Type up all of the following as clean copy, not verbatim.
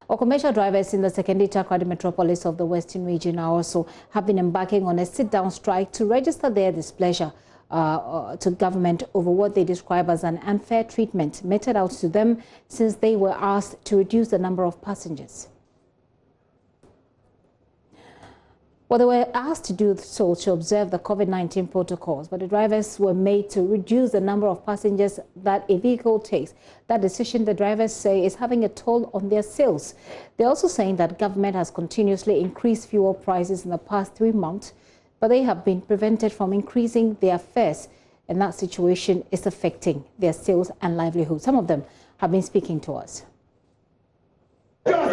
Or commercial drivers in the Sekondi-Takoradi metropolis of the Western region also have been embarking on a sit-down strike to register their displeasure to government over what they describe as an unfair treatment meted out to them since they were asked to reduce the number of passengers. Well, they were asked to do so to observe the COVID-19 protocols, but the drivers were made to reduce the number of passengers that a vehicle takes. That decision, the drivers say, is having a toll on their sales. They're also saying that government has continuously increased fuel prices in the past 3 months, but they have been prevented from increasing their fares, and that situation is affecting their sales and livelihood. Some of them have been speaking to us. So now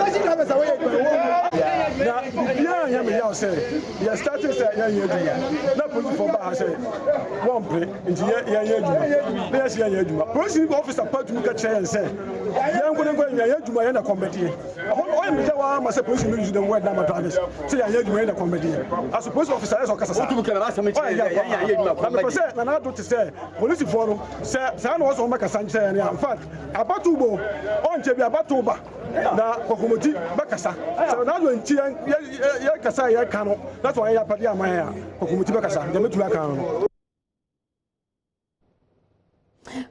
when that's why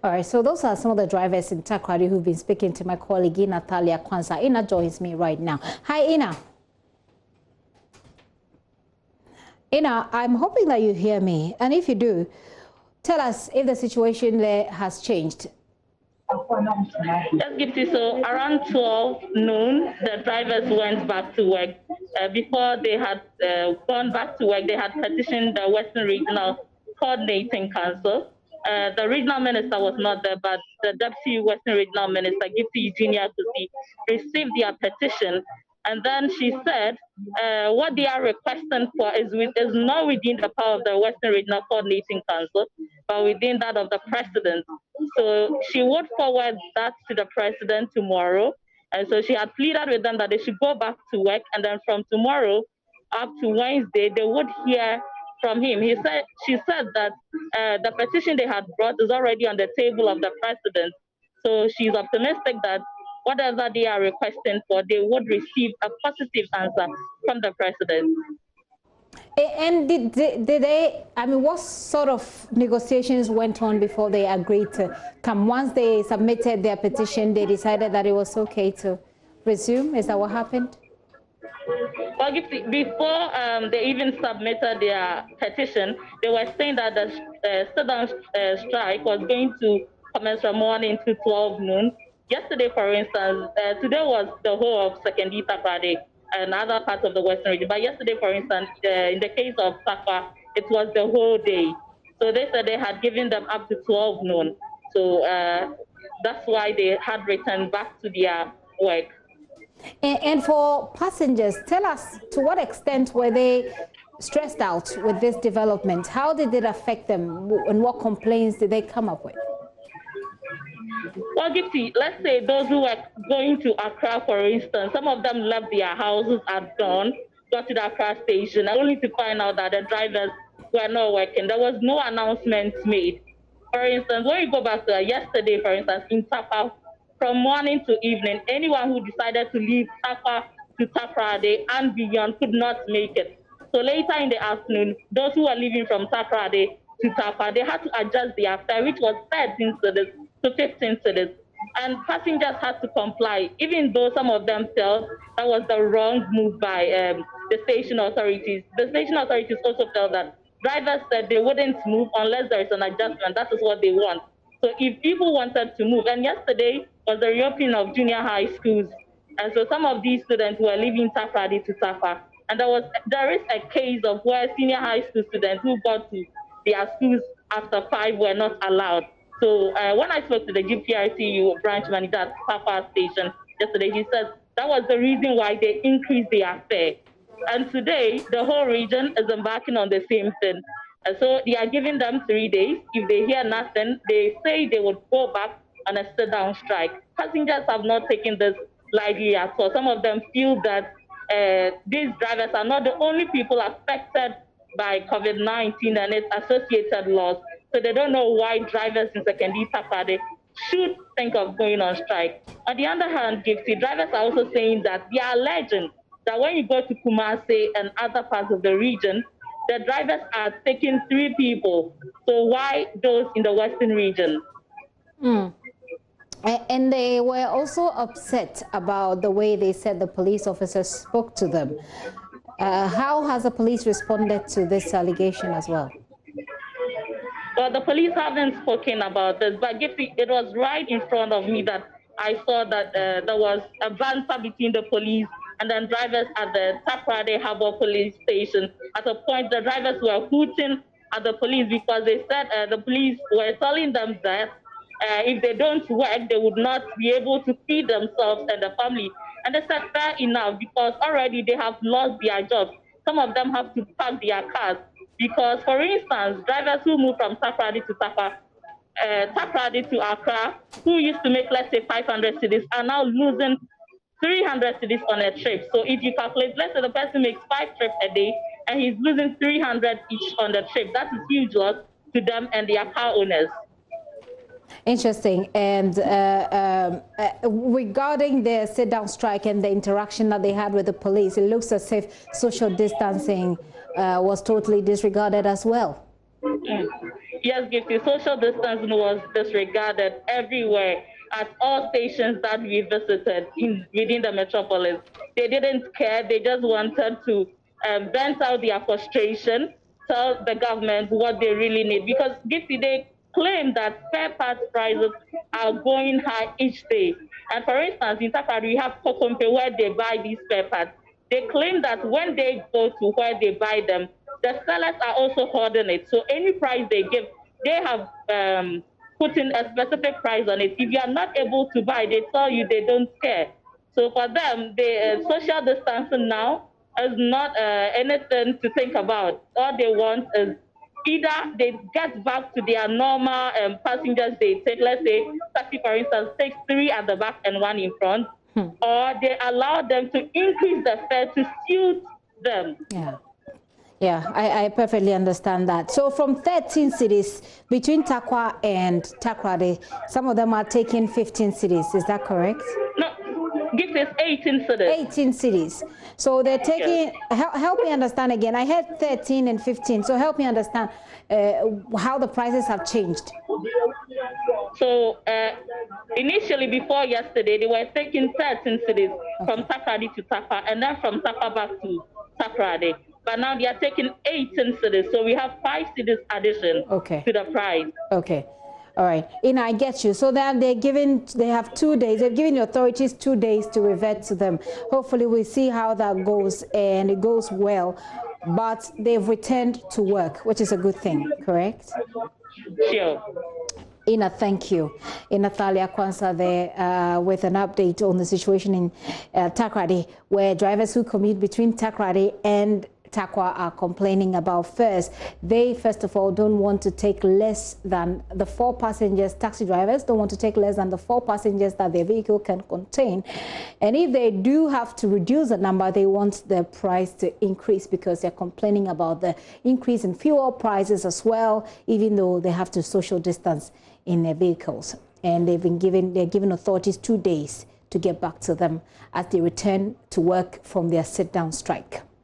all right, so those are some of the drivers in Takoradi who've been speaking to my colleague Natalia Kwanza. Ina joins me right now. Hi, Ina. Ina, I'm hoping that you hear me, and if you do, tell us if the situation there has changed. Yes, Gipsy. So around 12 noon, the drivers went back to work. Before they had gone back to work, they had petitioned the Western Regional Coordinating Council. The regional minister was not there, but the deputy Western Regional Minister, Gipsy Eugenia Kusi, received their petition. And then she said what they are requesting for is not within the power of the Western Regional Coordinating Council, but within that of the president. So she would forward that to the president tomorrow. And so she had pleaded with them that they should go back to work. And then from tomorrow up to Wednesday, they would hear from him. She said that the petition they had brought is already on the table of the president. So she's optimistic that whatever they are requesting for, they would receive a positive answer from the president. And did they, I mean, what sort of negotiations went on before they agreed to come? Once they submitted their petition, they decided that it was okay to resume? Is that what happened? Well, before they even submitted their petition, they were saying that the sit-down strike was going to commence from morning to 12 noon. Yesterday, for instance, today was the whole of Sekondi-Takoradi and other parts of the Western region. But yesterday, for instance, in the case of Takwa, it was the whole day. So they said they had given them up to 12 noon. So that's why they had returned back to their work. And for passengers, tell us, to what extent were they stressed out with this development? How did it affect them, and what complaints did they come up with? Well, Gipsy, let's say those who were going to Accra, for instance, some of them left their houses at dawn, got to the Accra station, only to find out that the drivers were not working. There was no announcement made. For instance, when you go back to yesterday, for instance, in Tapa, from morning to evening, anyone who decided to leave Tapa to Takoradi and beyond could not make it. So later in the afternoon, those who were leaving from Takoradi to Tapa, they had to adjust their fare, which was 13 cedis to 15 cedis. And passengers had to comply, even though some of them felt that was the wrong move by the station authorities. The station authorities also felt that drivers said they wouldn't move unless there is an adjustment. That is what they want. So if people wanted to move, and yesterday was the reopening of junior high schools, and so some of these students were leaving Takoradi to Tapa, and there is a case of where senior high school students who got to their schools after 5 were not allowed. So when I spoke to the GPRTU branch manager at Tapa station yesterday, he said that was the reason why they increased their fare. And today, the whole region is embarking on the same thing. And so they are giving them 3 days. If they hear nothing, they say they would go back on a sit-down strike. Passengers have not taken this lightly at all. Some of them feel that these drivers are not the only people affected by COVID-19 and its associated laws. So they don't know why drivers in Sekondi-Takoradi should think of going on strike. On the other hand, Gifty, drivers are also saying that they are alleging that when you go to Kumasi and other parts of the region, the drivers are taking 3 people. So why those in the western region? And they were also upset about the way they said the police officers spoke to them. How has the police responded to this allegation as well? Well, the police haven't spoken about this, but it was right in front of me that I saw that there was a banter between the police and then drivers at the Takoradi Harbour police station. At a point, the drivers were hooting at the police because they said the police were telling them that if they don't work, they would not be able to feed themselves and the family. And they said fair enough because already they have lost their jobs. Some of them have to park their cars because, for instance, drivers who move from Takoradi to Takoradi to Accra, who used to make, let's say, 500 cedis, are now losing 300 cedis on a trip. So if you calculate, let's say the person makes 5 trips a day and he's losing 300 each on the trip, that is huge loss to them and their car owners. Interesting. And regarding the sit-down strike and the interaction that they had with the police, it looks as if social distancing was totally disregarded as well. Yes, Gifty, social distancing was disregarded everywhere at all stations that we visited within the metropolis. They didn't care. They just wanted to vent out their frustration, tell the government what they really need. Because Gifty, they claim that spare parts prices are going high each day. And for instance, in Takoradi, we have Kokompe where they buy these spare parts. They claim that when they go to where they buy them, the sellers are also holding it. So any price they give, they have put in a specific price on it. If you are not able to buy, they tell you they don't care. So for them, the social distancing now is not anything to think about. All they want is either they get back to their normal passengers they take. Let's say taxi, for instance, takes 3 at the back and 1 in front, or they allow them to increase the fare to suit them. Yeah, I perfectly understand that. So from 13 cities between Takwa and Takoradi, some of them are taking 15 cities. Is that correct? No, this is 18 cities. 18 cities. So they're taking, help me understand again. I had 13 and 15. So help me understand how the prices have changed. So initially, before yesterday, they were taking 13 cities from Takoradi to Takwa, and then from Takwa back to Takoradi. But now they are taking 18 cities, so we have 5 cities addition to the price. Okay. All right. I get you. So then they have 2 days. They're giving the authorities 2 days to revert to them. Hopefully we'll see how that goes and it goes well. But they've returned to work, which is a good thing, correct? Sure. Ina, thank you. Natalia Kwanza there with an update on the situation in Takoradi, where drivers who commute between Takoradi and Takwa are complaining about fares. They, first of all, don't want to take less than the 4 passengers. Taxi drivers don't want to take less than the 4 passengers that their vehicle can contain. And if they do have to reduce the number, they want the price to increase because they're complaining about the increase in fuel prices as well, even though they have to social distance in their vehicles. And they're giving authorities 2 days to get back to them as they return to work from their sit-down strike.